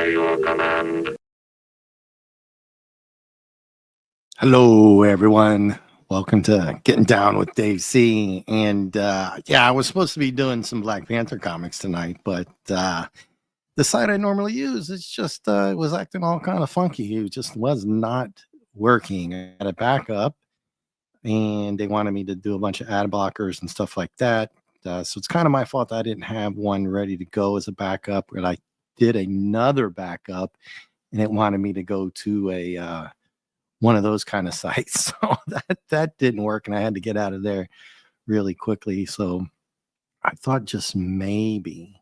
by your command. Hello, everyone. Welcome to Getting Down with Dave C. And I was supposed to be doing some Black Panther comics tonight, but the site I normally use is just it was acting all kind of funky. It just was not working. I had a backup, and they wanted me to do a bunch of ad blockers and stuff like that. So it's kind of my fault that I didn't have one ready to go as a backup. But I did another backup, and it wanted me to go to a one of those kind of sites. So that didn't work, and I had to get out of there really quickly. So I thought just maybe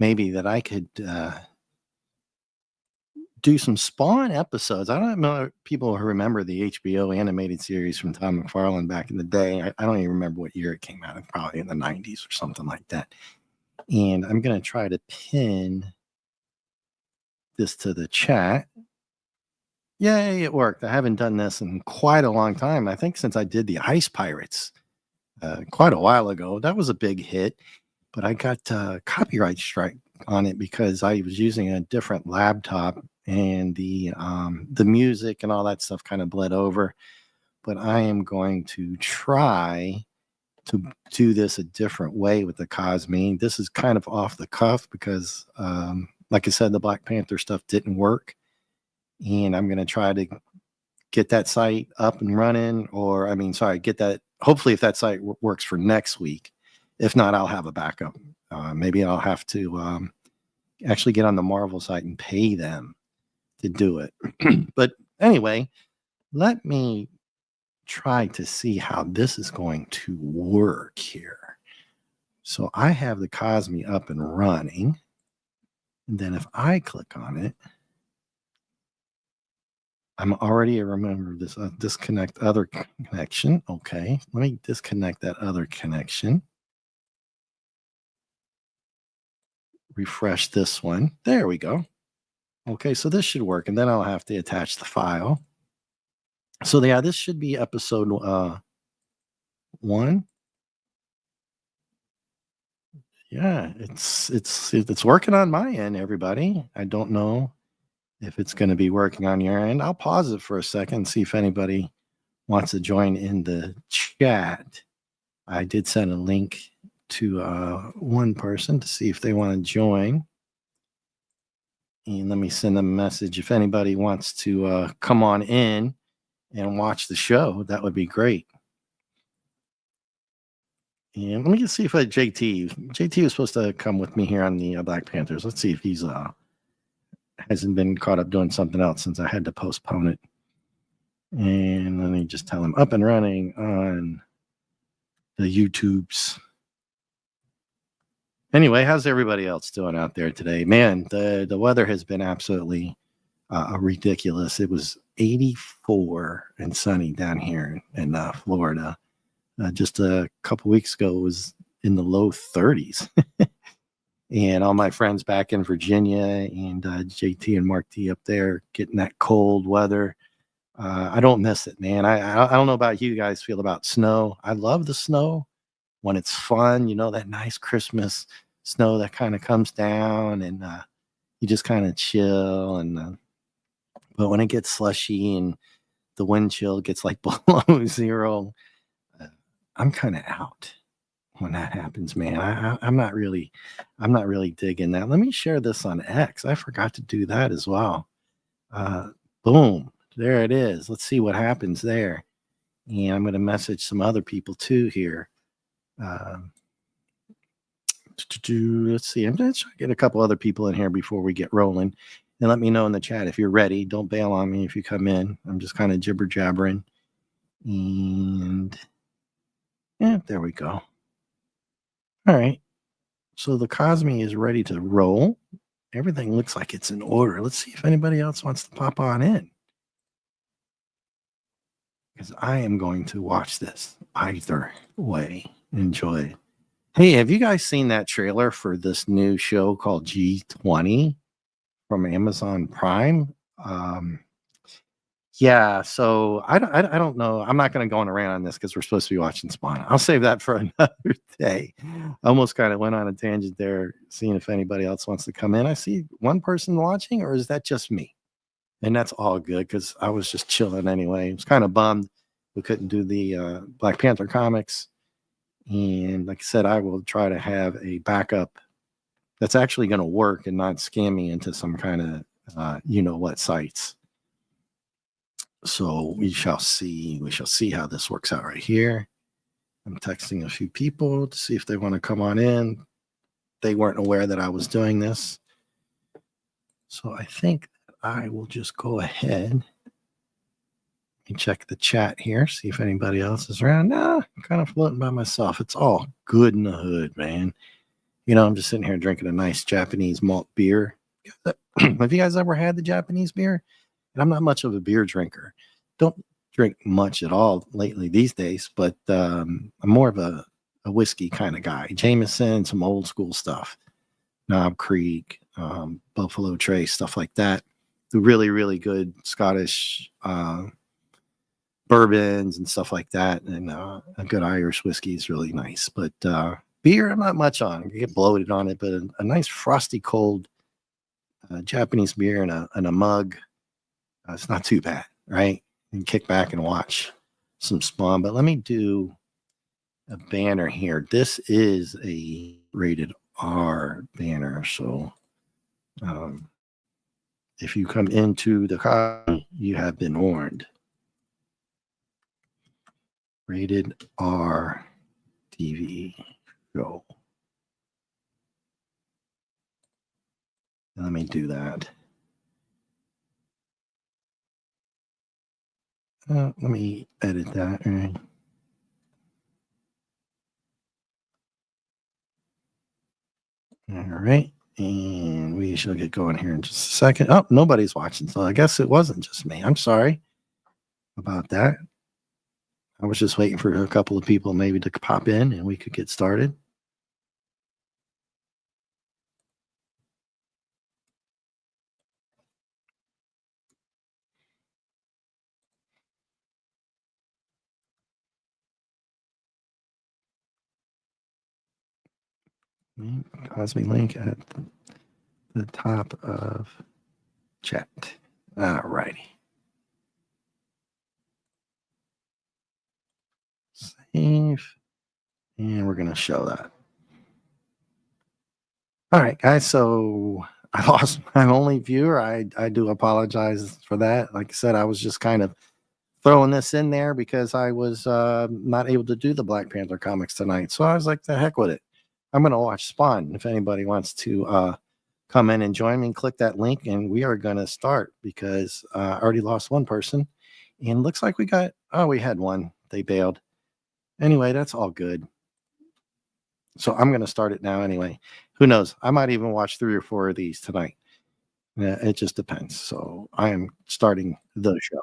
that I could do some Spawn episodes. I don't know if people who remember the HBO animated series from Tom McFarlane back in the day. I don't even remember what year it came out. Probably in the 90s or something like that. And I'm going to try to pin this to the chat. Yay, it worked. I haven't done this in quite a long time. I think since I did the Ice Pirates quite a while ago. That was a big hit, but I got copyright strike on it because I was using a different laptop, and the music and all that stuff kind of bled over. But I am going to try to do this a different way with the Cosme. This is kind of off the cuff because, like I said, the Black Panther stuff didn't work. And I'm going to try to get that site up and running, get that. Hopefully, if that site works for next week. If not, I'll have a backup. Maybe I'll have to actually get on the Marvel site and pay them to do it. But anyway, let me try to see how this is going to work here. So I have the Cosme up and running. And then if I click on it, I'm already remember this disconnect other connection. Okay, let me disconnect that other connection. Refresh this one. There we go. Okay, so this should work, and then I'll have to attach the file. So yeah, this should be episode 1. Yeah, it's working on my end, everybody. I don't know if it's going to be working on your end. I'll pause it for a second, see if anybody wants to join in the chat. I did send a link to one person to see if they want to join. And let me send them a message. If anybody wants to come on in and watch the show, that would be great. And let me just see if JT was supposed to come with me here on the Black Panthers. Let's see if he's hasn't been caught up doing something else since I had to postpone it. And let me just tell him up and running on the YouTubes. Anyway, how's everybody else doing out there today? Man, the weather has been absolutely ridiculous. It was 84 and sunny down here in Florida. Just a couple weeks ago, it was in the low 30s. And all my friends back in Virginia and JT and Mark T up there getting that cold weather. I don't miss it, man. I don't know about you guys feel about snow. I love the snow when it's fun, that nice Christmas snow that kind of comes down and you just kind of chill. And but when it gets slushy and the wind chill gets like below 0, I'm kind of out when that happens, man. I'm not really digging that. Let me share this on X. I forgot to do that as well. Boom, there it is. Let's see what happens there. And I'm going to message some other people too here. Let's see. I'm going to try to get a couple other people in here before we get rolling. And let me know in the chat if you're ready. Don't bail on me if you come in. I'm just kind of jibber jabbering. And yeah, there we go. All right. So the Cosme is ready to roll. Everything looks like it's in order. Let's see if anybody else wants to pop on in. Because I am going to watch this either way. Enjoy. Hey, have you guys seen that trailer for this new show called G20 from Amazon Prime? Yeah, so I don't know. I'm not gonna go on a rant on this because 'cause we're supposed to be watching Spawn. I'll save that for another day. I almost kinda went on a tangent there, seeing if anybody else wants to come in. I see one person watching, or is that just me? And that's all good because I was just chilling anyway. I was kinda bummed we couldn't do the, Black Panther comics, and like I said, I will try to have a backup that's actually gonna work and not scam me into some kinda, you know what sites. So we shall see. We shall see how this works out right here. I'm texting a few people to see if they want to come on in. They weren't aware that I was doing this. So I think I will just go ahead and check the chat here, see if anybody else is around. Nah, I'm kind of floating by myself. It's all good in the hood, man. You know, I'm just sitting here drinking a nice Japanese malt beer. Have you guys ever had the Japanese beer? And I'm not much of a beer drinker. Don't drink much at all lately these days, but I'm more of a whiskey kind of guy. Jameson, some old school stuff, Knob Creek, Buffalo Trace, stuff like that. The really, really good Scottish bourbons and stuff like that. And a good Irish whiskey is really nice. But beer, I'm not much on. You get bloated on it, but a nice frosty cold Japanese beer in a mug, it's not too bad, right? And kick back and watch some Spawn. But let me do a banner here. This is a rated R banner. So um, if you come into the car, you have been warned. Rated R TV show. Let me do that. Let me edit that. Right. All right. And we shall get going here in just a second. Oh, nobody's watching. So I guess it wasn't just me. I'm sorry about that. I was just waiting for a couple of people maybe to pop in and we could get started. Cosme link at the top of chat. All righty. Save. And we're going to show that. All right, guys. So I lost my only viewer. I do apologize for that. Like I said, I was just kind of throwing this in there because I was not able to do the Black Panther comics tonight. So I was like, the heck with it. I'm going to watch Spawn. If anybody wants to come in and join me, click that link, and we are going to start because I already lost one person. And looks like we had one. They bailed. Anyway, that's all good. So I'm going to start it now anyway. Who knows? I might even watch 3 or 4 of these tonight. Yeah, it just depends. So I am starting the show.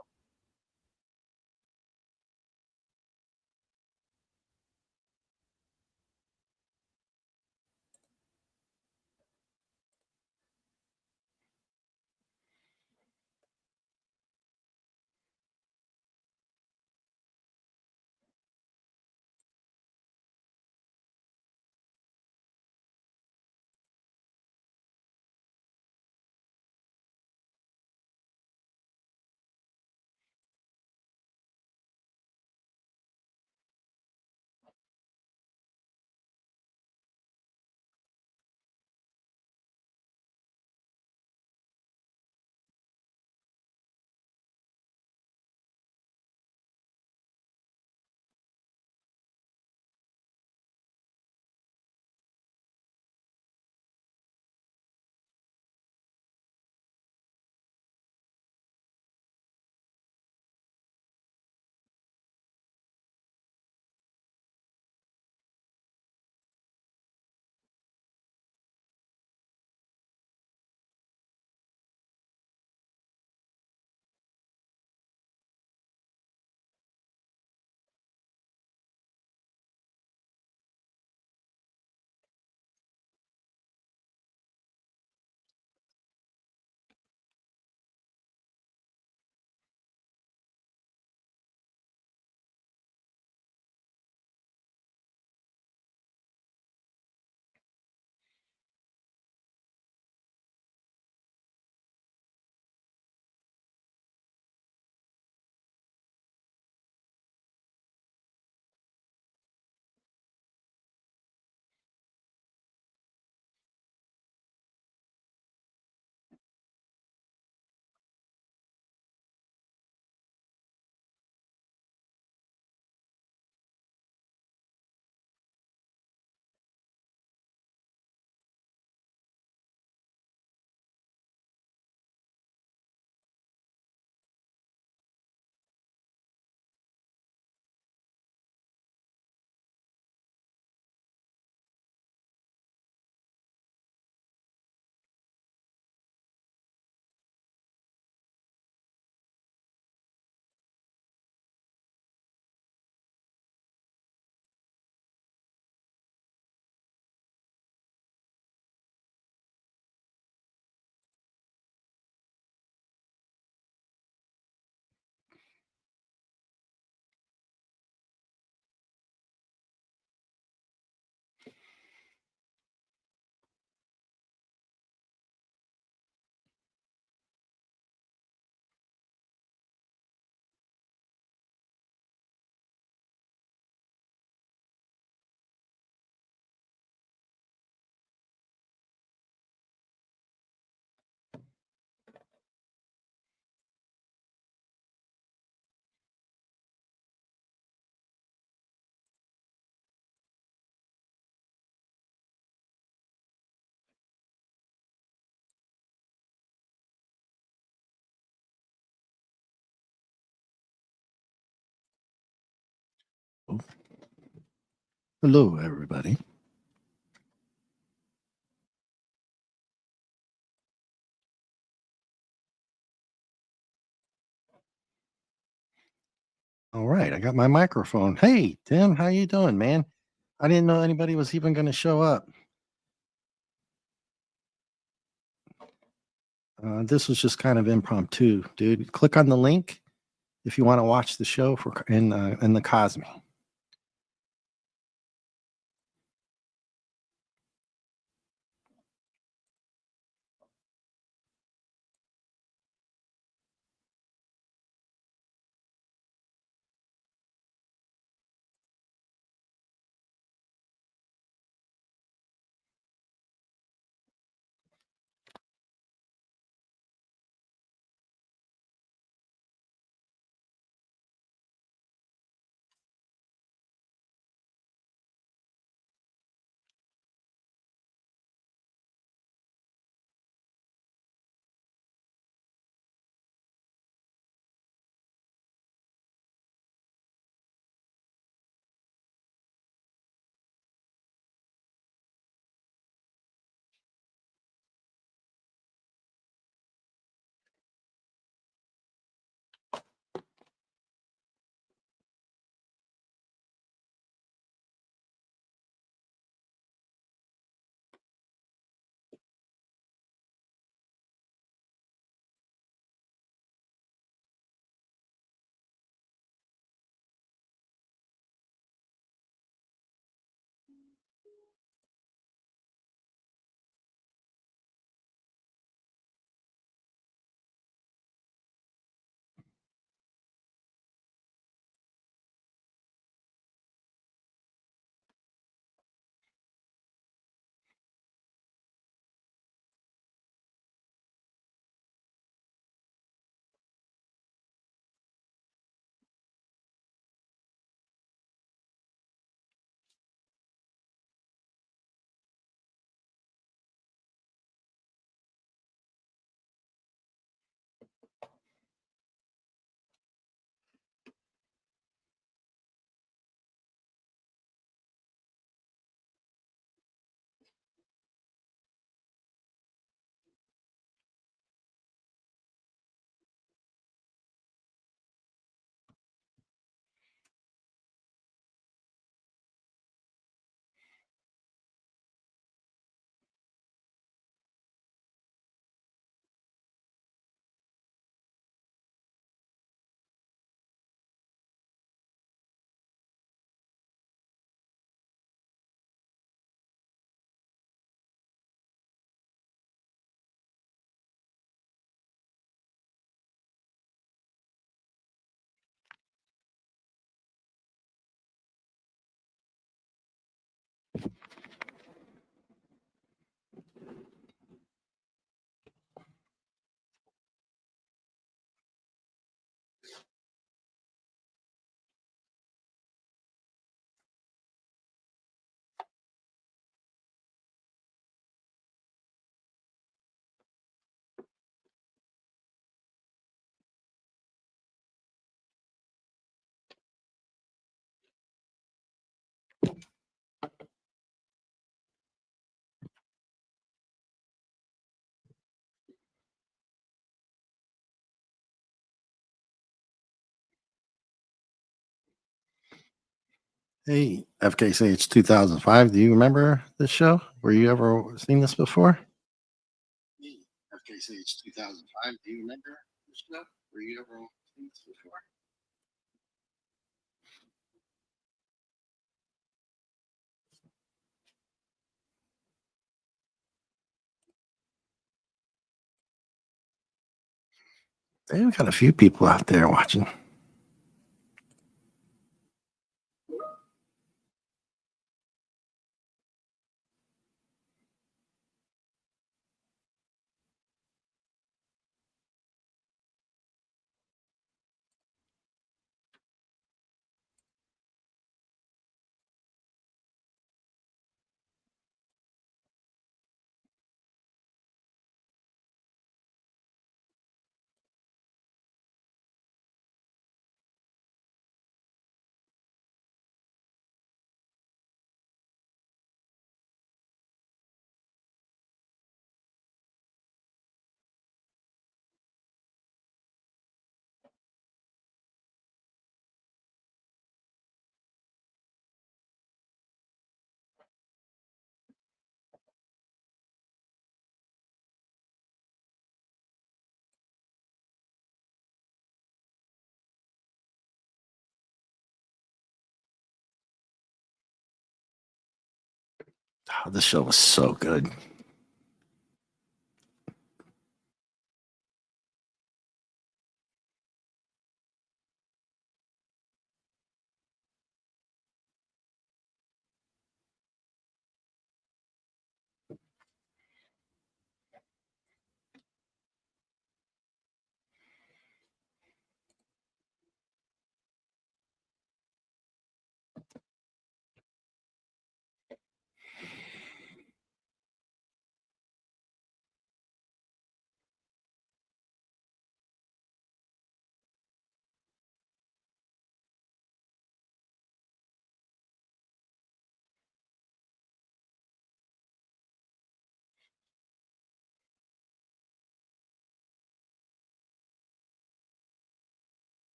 Hello, everybody. All right, I got my microphone. Hey, Tim, how you doing, man? I didn't know anybody was even going to show up. This was just kind of impromptu, dude. Click on the link if you want to watch the show for in the Cosme. Hey, FKCH 2005. Do you remember this show? Were you ever seen this before? Hey, FKCH 2005. Do you remember this show? Were you ever seen this before? They've got a few people out there watching. Oh, this show was so good.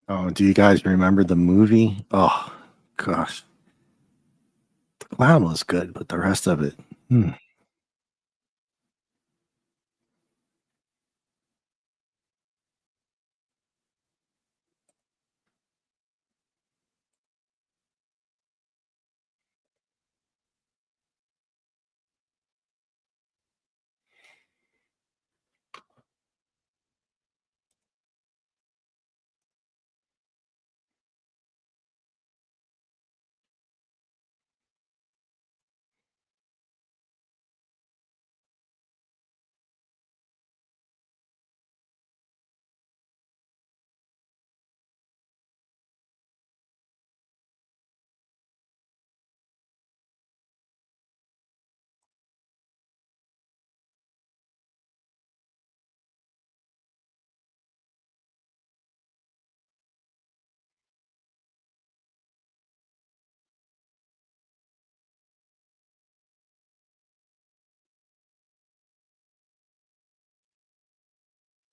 Oh, do you guys remember the movie? Oh, gosh. The clown was good, but the rest of it. Hmm.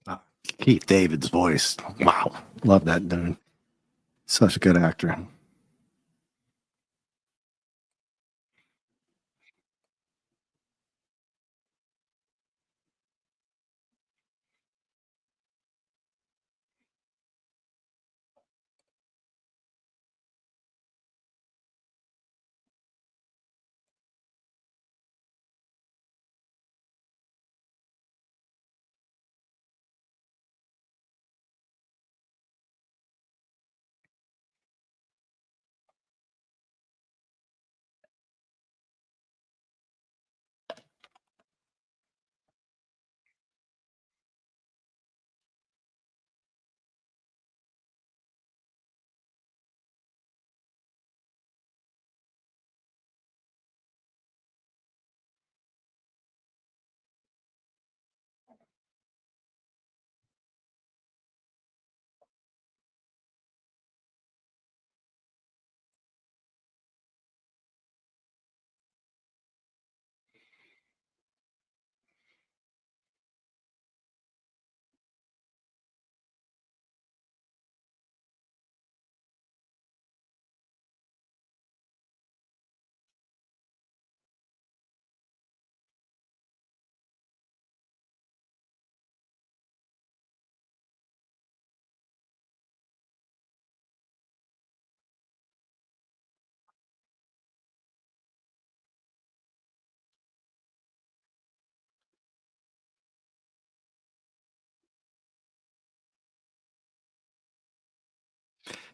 Uh, Keith David's voice. Wow. Love that dude. Such a good actor.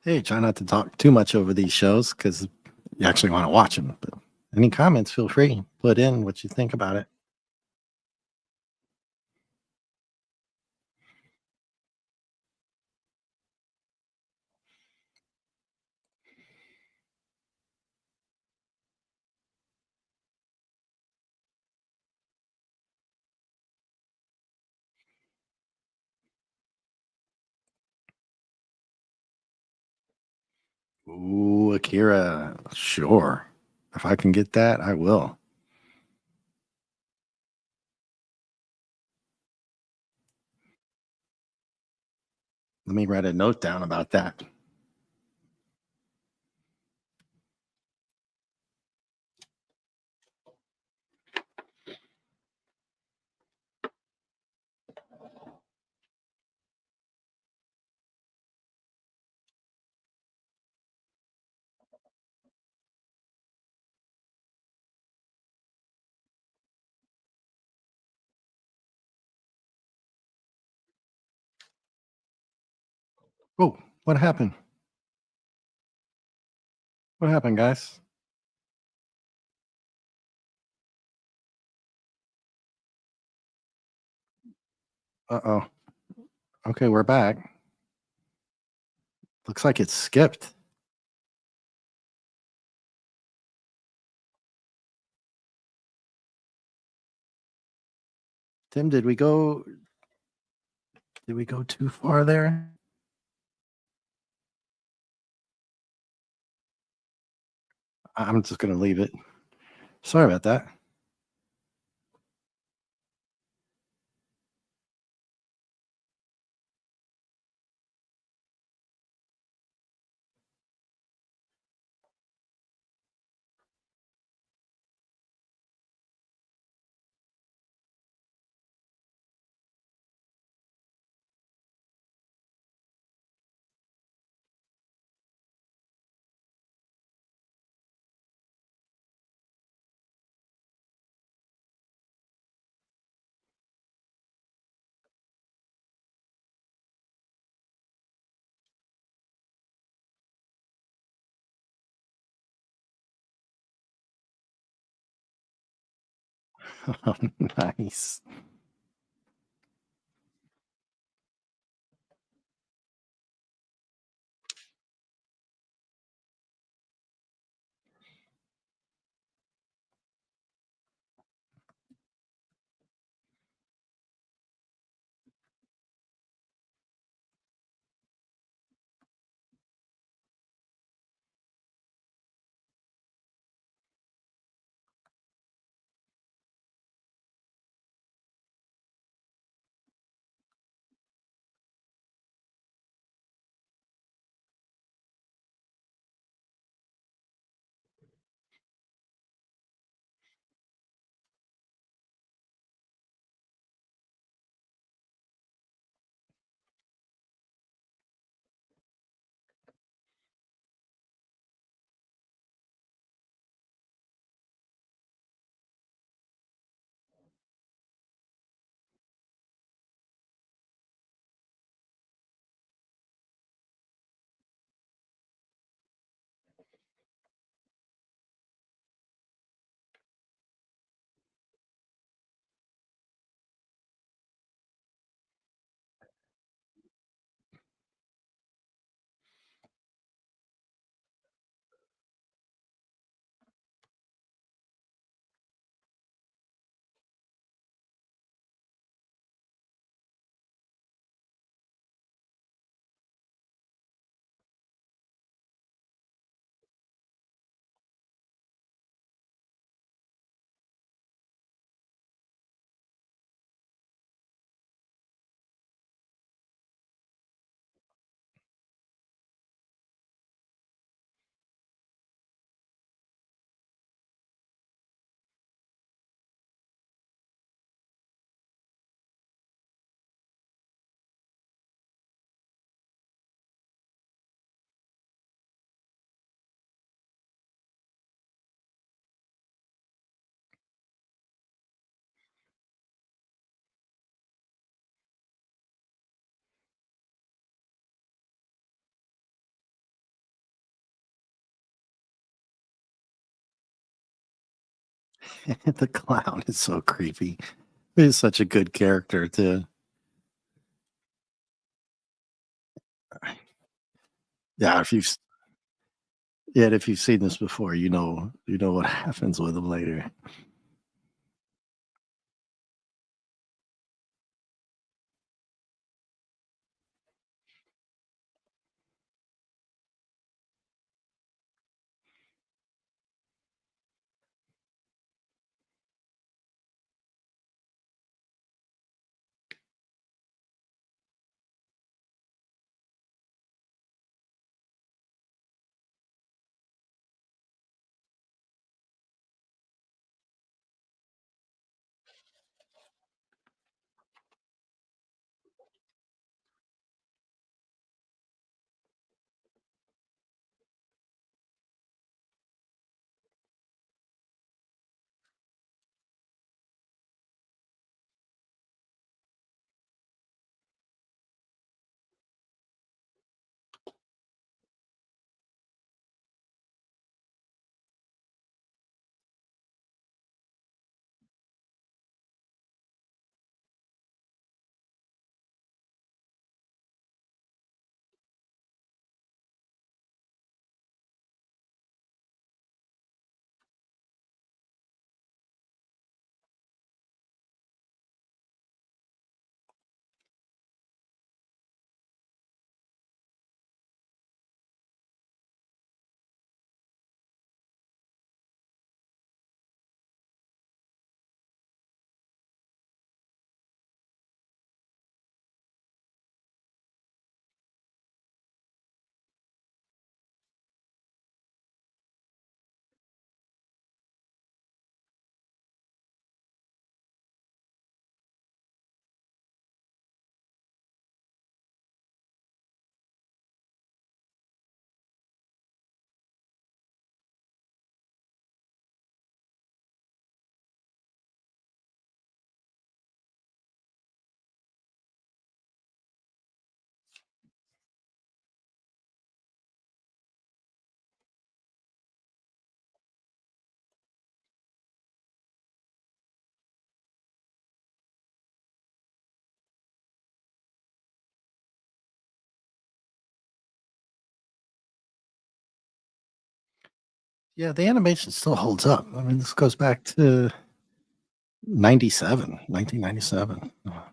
Hey, try not to talk too much over these shows because you actually want to watch them. But any comments, feel free. Put in what you think about it. Ooh, Akira. Sure. If I can get that, I will. Let me write a note down about that. Oh, what happened? What happened, guys? Uh-oh. Okay, we're back. Looks like it skipped. Tim, did we go too far there? I'm just gonna leave it. Sorry about that. Nice. The clown is so creepy. He's such a good character too. Yeah, if you've seen this before, you know what happens with him later. Yeah, the animation still holds up. I mean, this goes back to 97, 1997. Oh,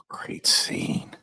great scene.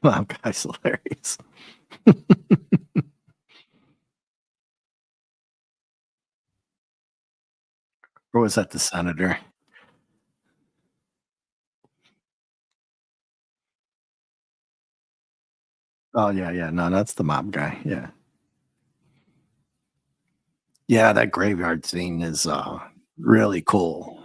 Wow, guy's hilarious. Or was that the senator? Oh, yeah, yeah. No, that's the mob guy. Yeah. Yeah, that graveyard scene is really cool.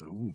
Ooh.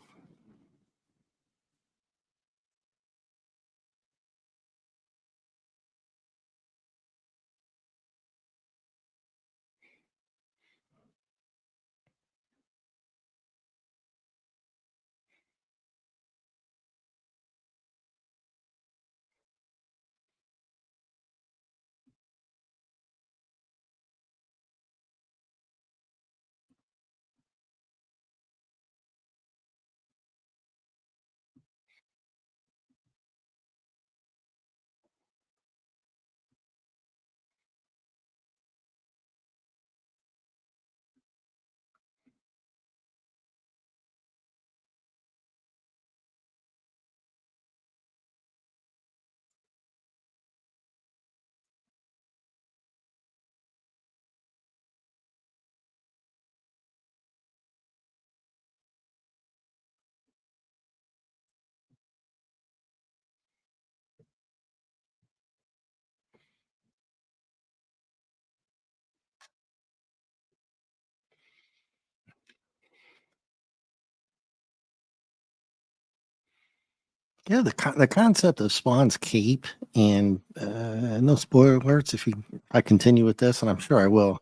Yeah, the concept of Spawn's cape and no spoiler alerts if I continue with this, and I'm sure I will.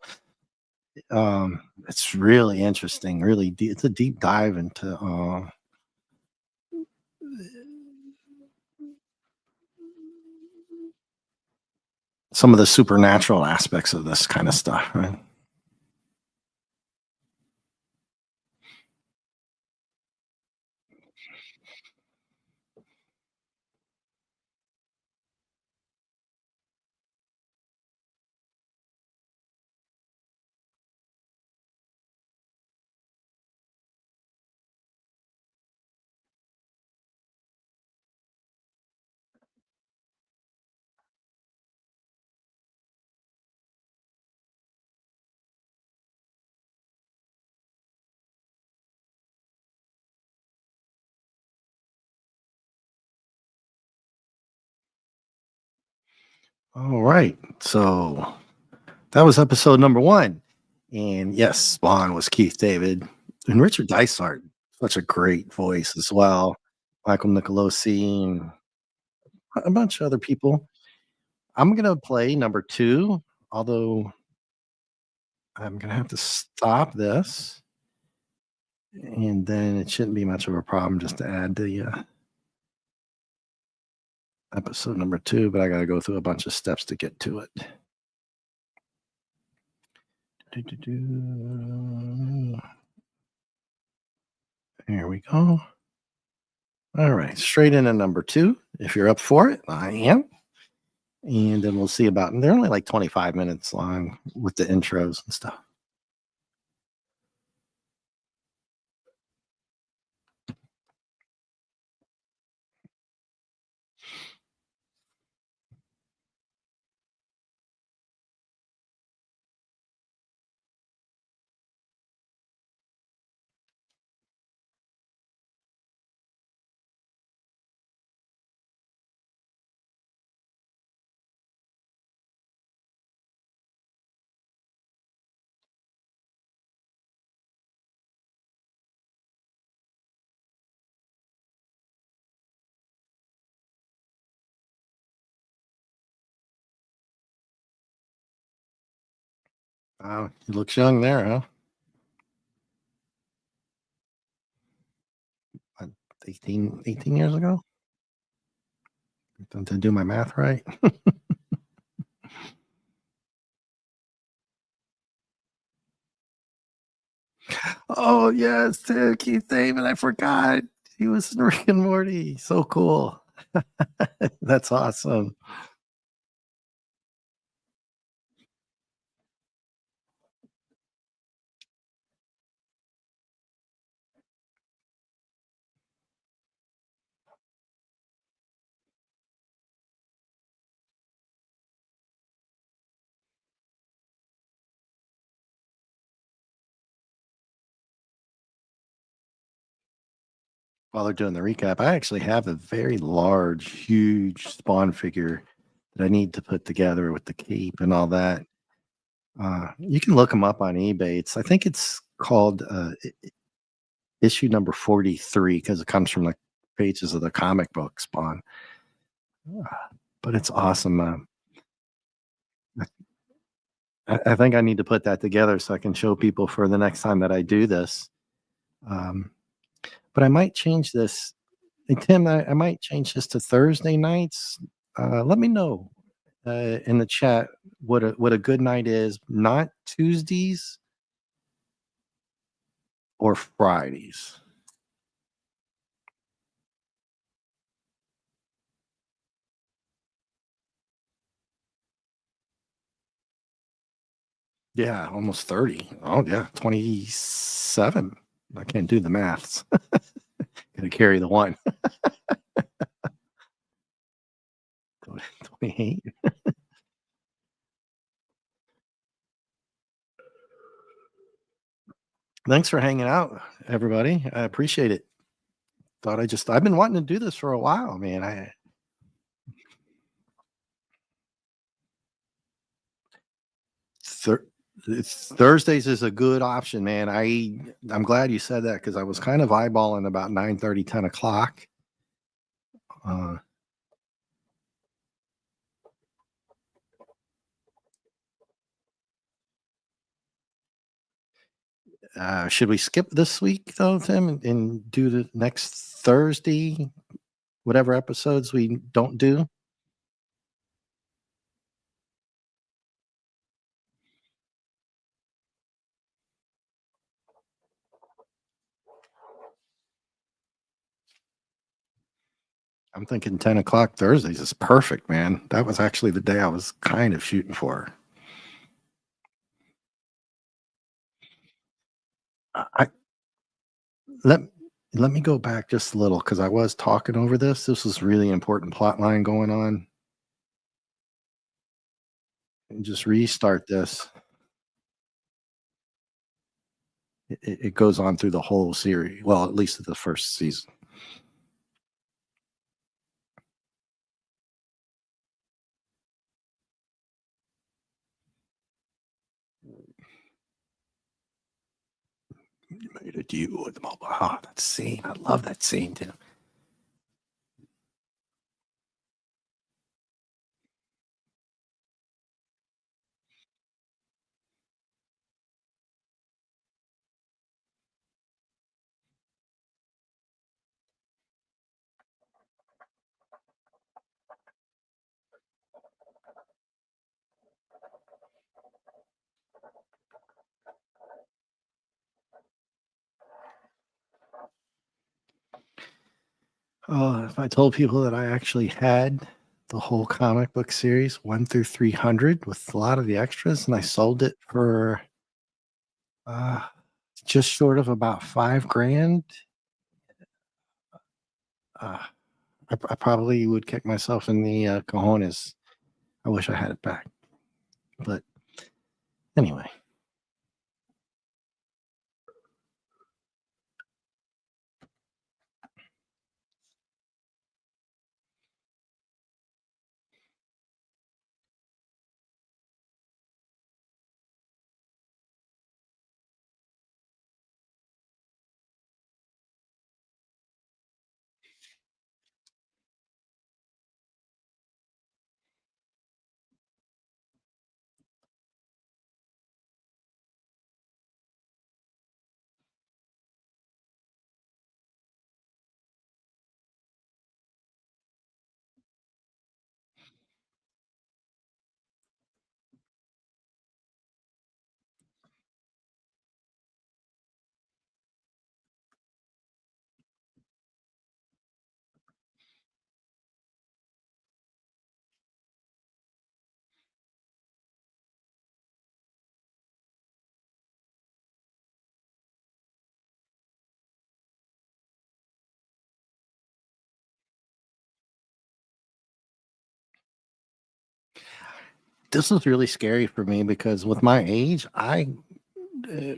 It's really interesting, really deep. It's a deep dive into some of the supernatural aspects of this kind of stuff. Right? All right, so that was episode number one, and yes, Spawn was Keith David and Richard Dysart, such a great voice as well. Michael Nicolosi and a bunch of other people. I'm gonna play number two, although I'm gonna have to stop this, and then it shouldn't be much of a problem just to add the episode number two. But I gotta go through a bunch of steps to get to it. Do-do-do. Here we go. All right, straight into number two. If you're up for it, I am. And then we'll see about, and they're only like 25 minutes long with the intros and stuff. Wow, he looks young there, huh? Uh, 18 years ago? Don't I do my math right? Oh, yes, Keith David. I forgot. He was in Rick and Morty. So cool. That's awesome. While they're doing the recap, I actually have a very large, huge Spawn figure that I need to put together with the cape and all that. You can look them up on eBay. I think it's called issue number 43 because it comes from the pages of the comic book Spawn. But it's awesome. I think I need to put that together so I can show people for the next time that I do this. Um, but I might change this. Hey, Tim, I might change this to Thursday nights. Let me know in the chat what a good night is. Not Tuesdays or Fridays. Yeah, almost 30. Oh yeah, 27. I can't do the maths. Gotta carry the one. 28. Thanks for hanging out, everybody. I appreciate it. I've been wanting to do this for a while, man. Thur- Thursdays is a good option, man. I'm glad you said that because I was kind of eyeballing about 9:30, 10 o'clock Should we skip this week though, Tim, and do the next Thursday, whatever episodes we don't do? I'm thinking 10 o'clock Thursdays is perfect, man. That was actually the day I was kind of shooting for. I let let me go back just a little because I was talking over this. This was really important plot line going on, and just restart this. It goes on through the whole series. Well, at least the first season. You made a deal with the mobile. Ah, that scene. I love that scene, Tim. Oh, if I told people that I actually had the whole comic book series 1 through 300 with a lot of the extras, and I sold it for uh, just short of about 5 grand, uh, I probably would kick myself in the cojones. I wish I had it back. But anyway, this was really scary for me because with my age,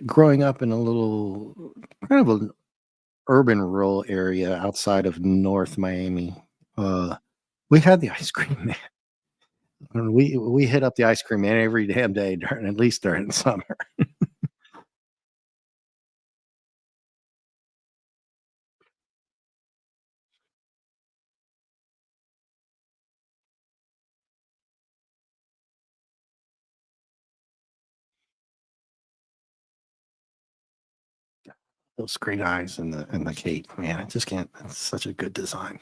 growing up in a little kind of an urban rural area outside of North Miami, uh, we had the ice cream man. And we hit up the ice cream man every damn day during at least during the summer. Those green eyes and the cape, man, I just can't. It's such a good design.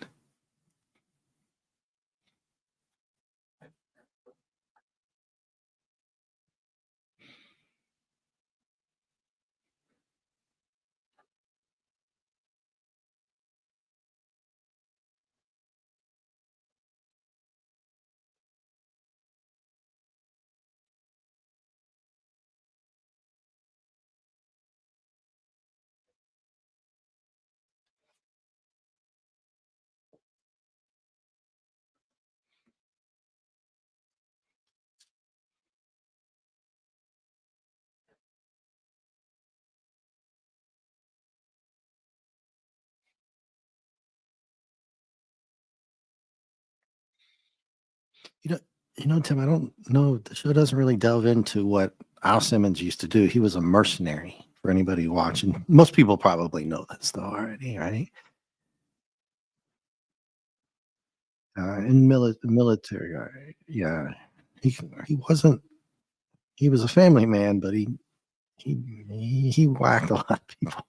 You know, Tim, I don't know. The show doesn't really delve into what Al Simmons used to do. He was a mercenary. For anybody watching, most people probably know this though already, right? in military guy. Yeah, he he wasn't. He was a family man, but he whacked a lot of people.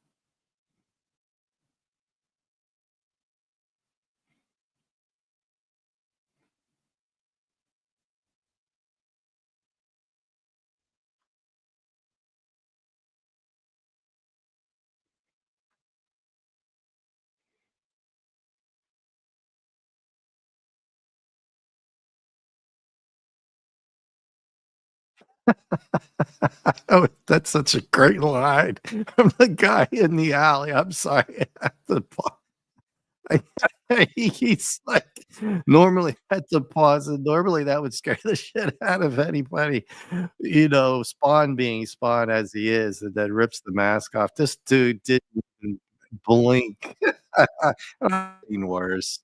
Oh, that's such a great line from the guy in the alley. I'm sorry. The he's like, normally at the pause, and normally that would scare the shit out of anybody, Spawn being Spawn as he is, and then rips the mask off. This dude didn't even blink. Even worse.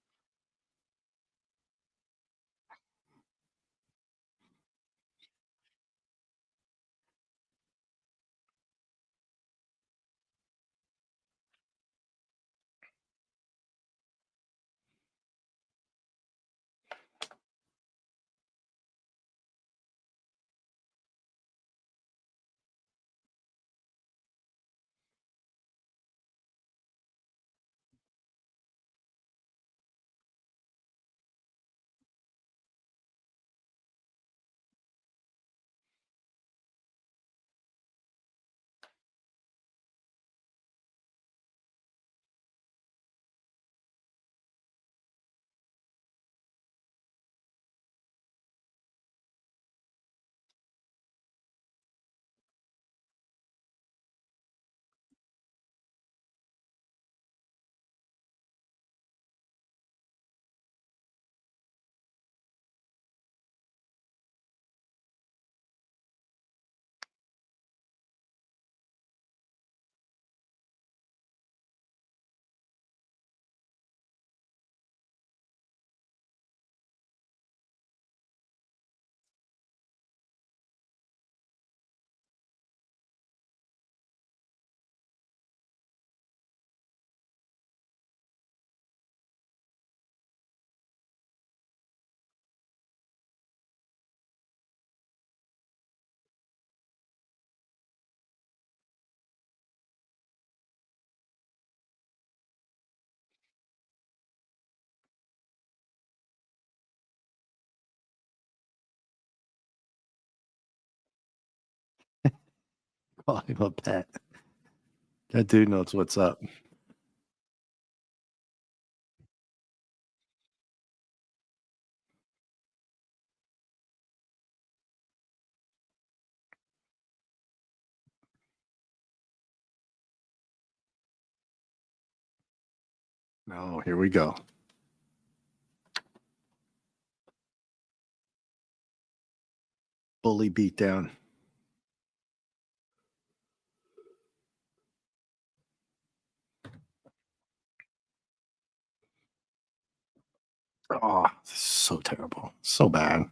Call him a pet. That dude knows what's up. Oh, here we go. Bully beatdown. Oh, so terrible. So bad.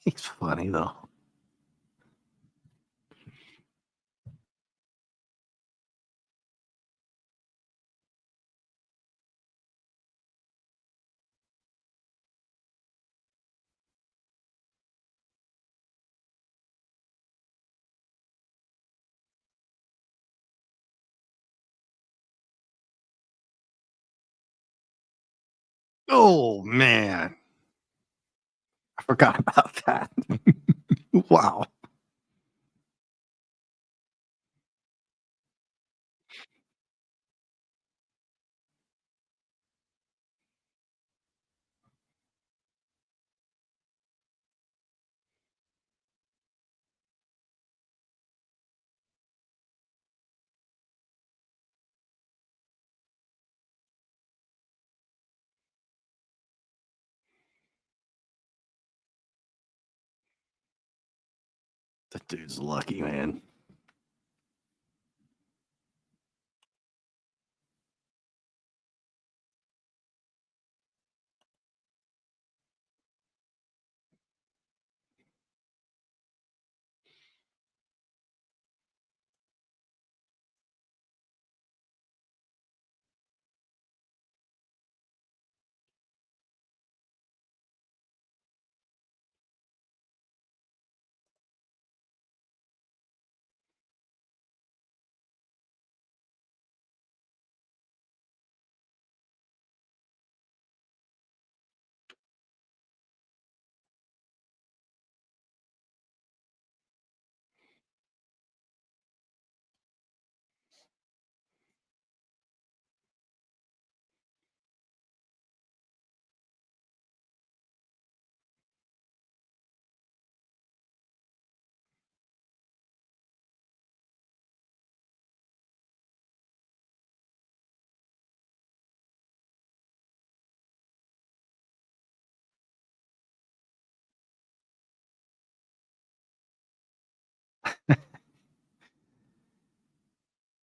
He's funny though. Oh man, I forgot about that. Wow. That dude's lucky, man.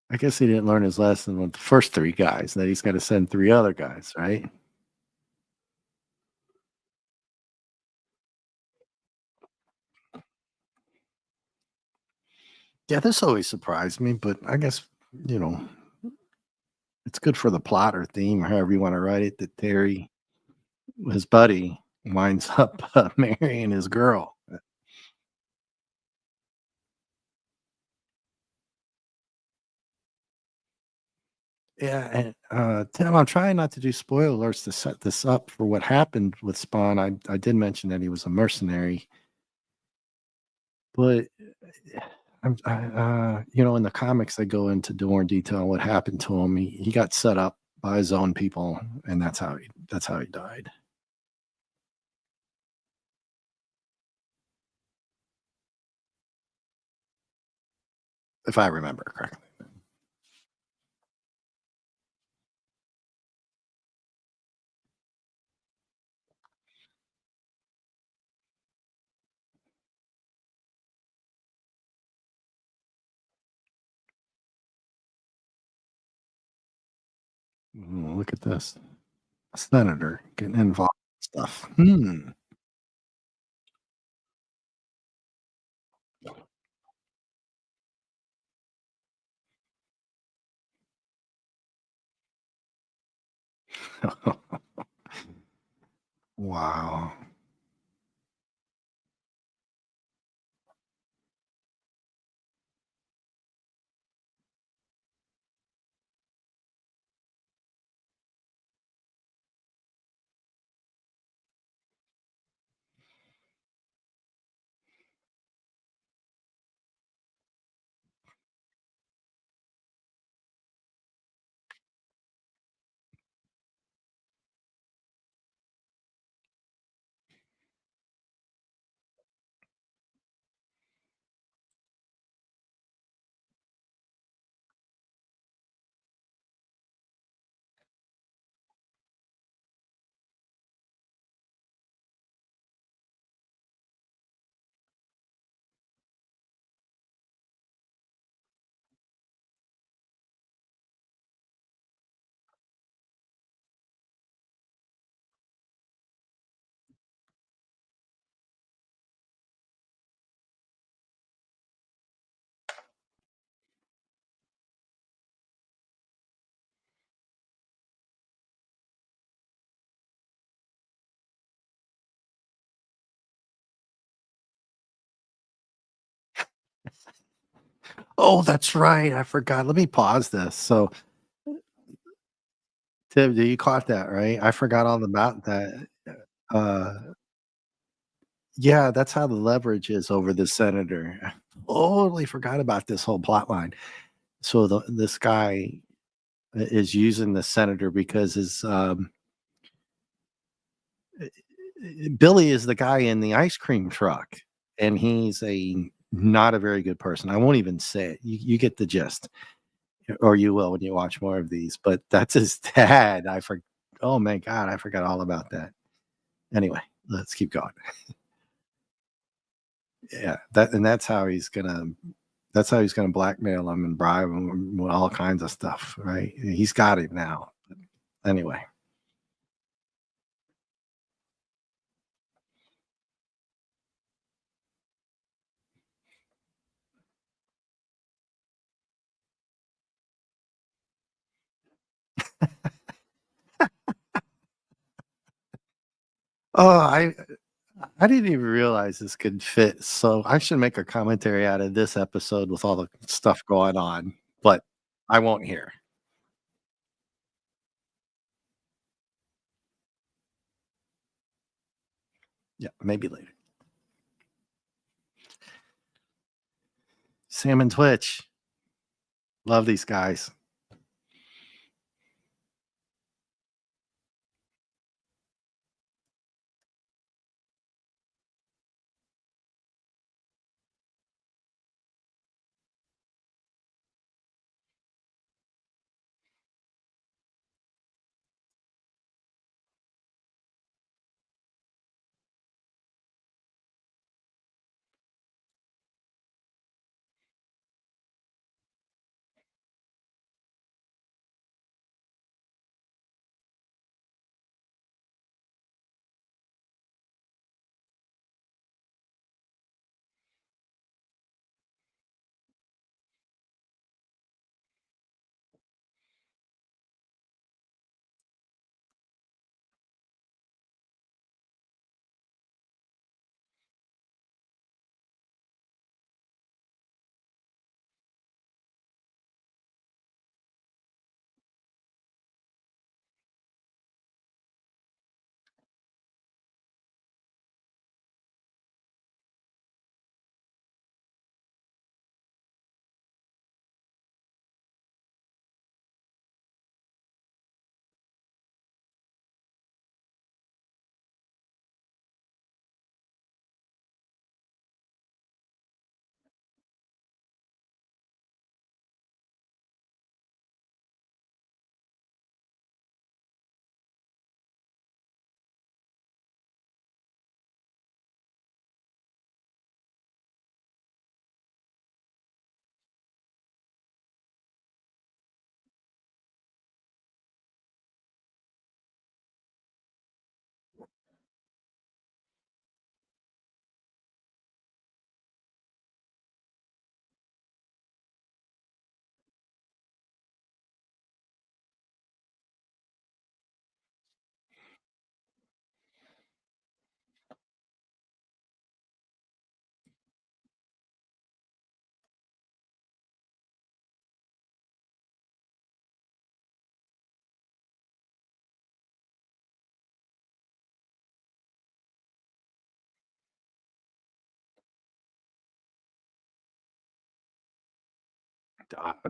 I guess he didn't learn his lesson with the first three guys, that he's got to send three other guys, right? Yeah, this always surprised me, but I guess, you know, it's good for the plot or theme or however you want to write it that Terry, his buddy, winds up marrying his girl. Yeah, and Tim, I'm trying not to do spoiler alerts to set this up for what happened with Spawn. I did mention that he was a mercenary, but you know, in the comics, they go into more detail what happened to him. He got set up by his own people, and that's how he died, if I remember correctly. Look at this, a senator getting involved in stuff. Hmm. Wow. Oh, that's right. I forgot. Let me pause this. So, Tim, you caught that, right? I forgot all about that. Uh, yeah, that's how the leverage is over the senator. I totally forgot about this whole plot line. So this guy is using the senator because his Billy is the guy in the ice cream truck, and he's a not a very good person. I won't even say it. You get the gist, or you will when you watch more of these. But that's his dad. Oh my god, I forgot all about that. Anyway, let's keep going. Yeah, that's how he's gonna blackmail him and bribe him with all kinds of stuff, right? He's got it now. Anyway. Oh, I didn't even realize this could fit. So I should make a commentary out of this episode with all the stuff going on, but I won't hear. Yeah, maybe later. Sam and Twitch. Love these guys.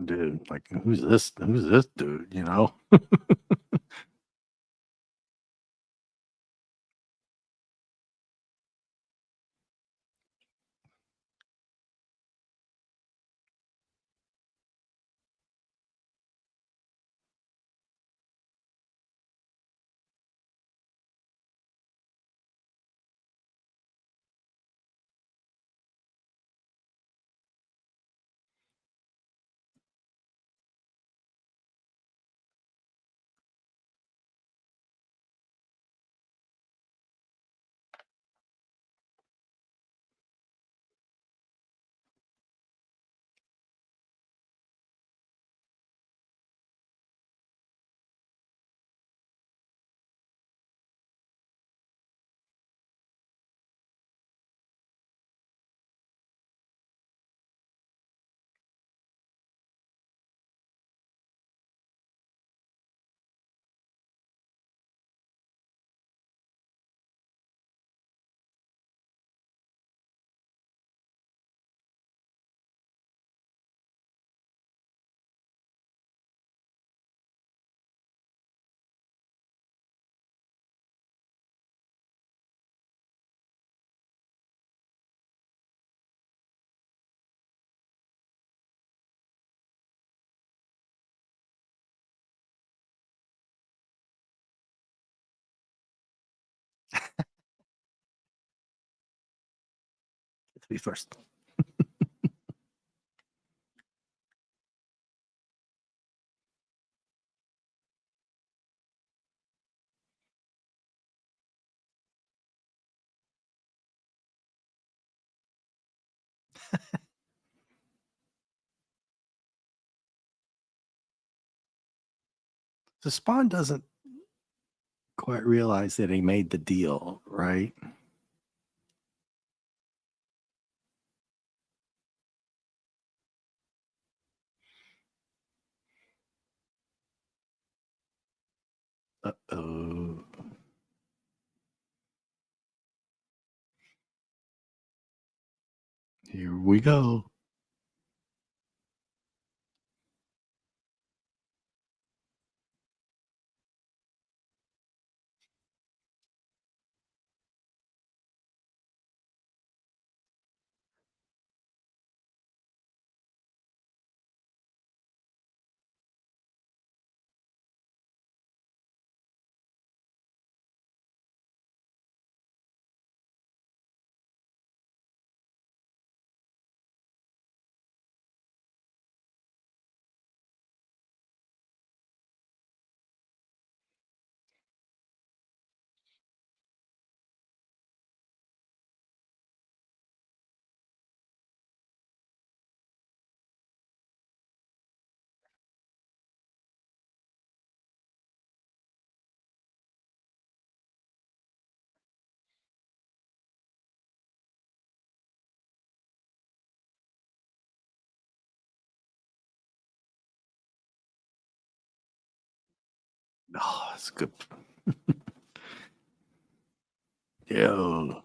Dude, like who's this? Who's this dude? You know? to be first. So Spawn doesn't quite realize that he made the deal, right? Uh-oh. Here we go. Oh, that's good. Yo.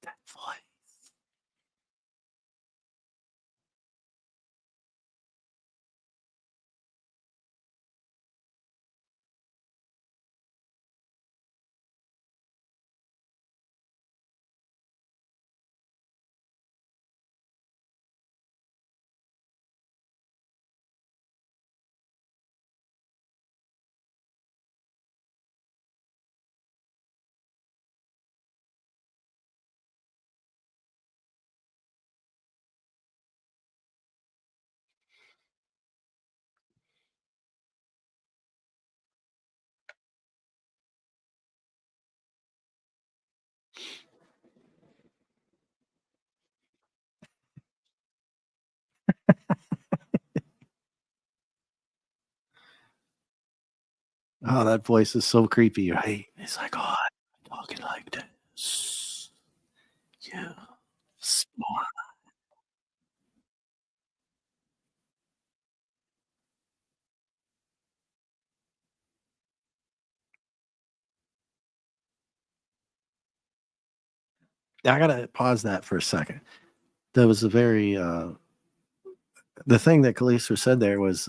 That voice. Oh, that voice is so creepy, right? It's like, oh, I'm talking like this. Yeah. Spawn. I gotta pause that for a second. That was a very the thing that Khaleesi said there was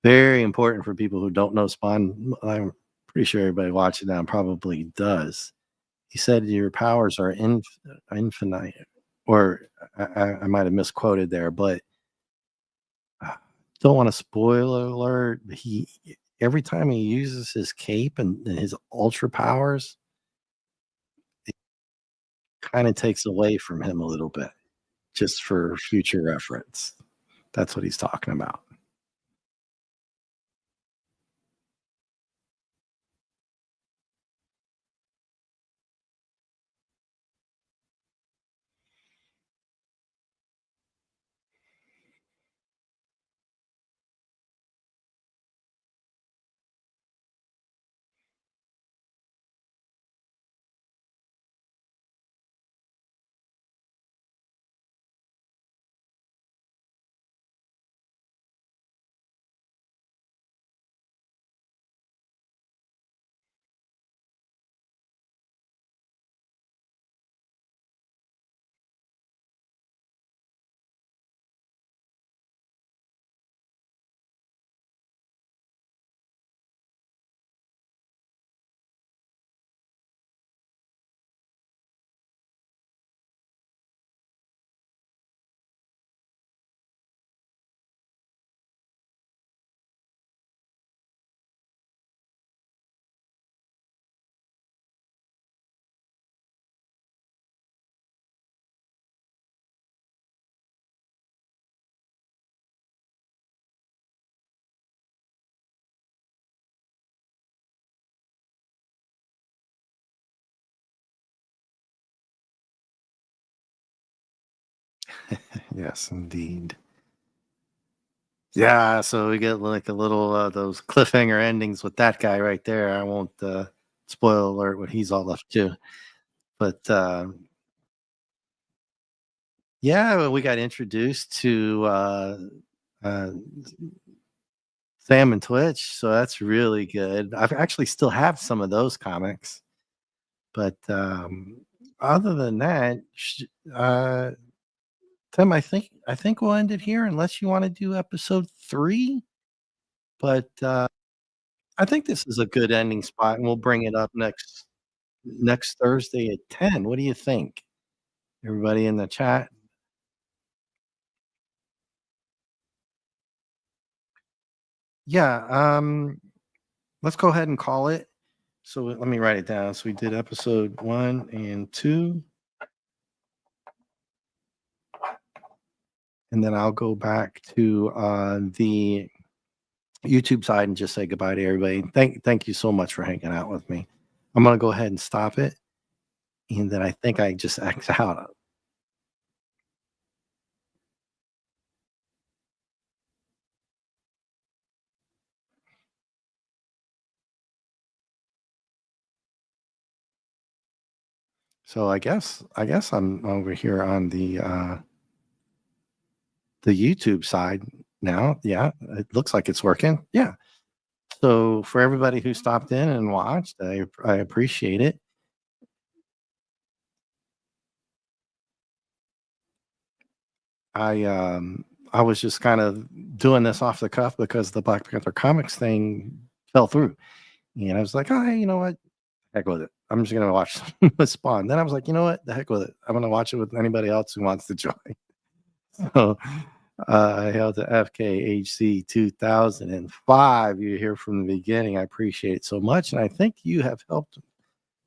very important for people who don't know Spawn. I'm pretty sure everybody watching now probably does. He said your powers are infinite, or I might have misquoted there, but uh, don't want to spoiler alert. He every time he uses his cape and his ultra powers, it kind of takes away from him a little bit, just for future reference. That's what he's talking about. Yes, indeed. Yeah, so we get like a little those cliffhanger endings with that guy right there. I won't spoil alert what he's all up to. But yeah, well, we got introduced to uh, Sam and Twitch, so that's really good. I've actually still have some of those comics, but other than that, uh, Tim, I think we'll end it here unless you want to do episode 3. But I think this is a good ending spot, and we'll bring it up next Thursday at 10. What do you think? Everybody in the chat? Yeah, let's go ahead and call it. So let me write it down. So we did episode 1 and 2, and then I'll go back to the YouTube side and just say goodbye to everybody. Thank you so much for hanging out with me. I'm gonna go ahead and stop it, and then I think I just X out. So I guess I'm over here on the YouTube side now. Yeah, it looks like it's working. Yeah. So for everybody who stopped in and watched, I appreciate it. I was just kind of doing this off the cuff because the Black Panther comics thing fell through. And I was like, oh, hey, you know what? Heck with it. I'm just gonna watch with Spawn. Then I was like, you know what? The heck with it. I'm gonna watch it with anybody else who wants to join. So I held the FKHC 2005. You're here from the beginning. I appreciate it so much. And I think you have helped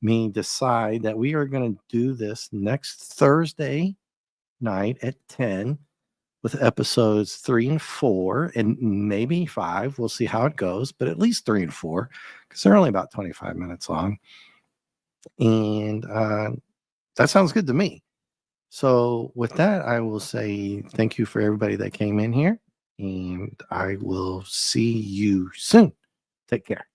me decide that we are going to do this next Thursday night at 10 with episodes 3 and 4 and maybe 5. We'll see how it goes, but at least 3 and 4 because they're only about 25 minutes long. And that sounds good to me. So, with that, I will say thank you for everybody that came in here, and I will see you soon. Take care.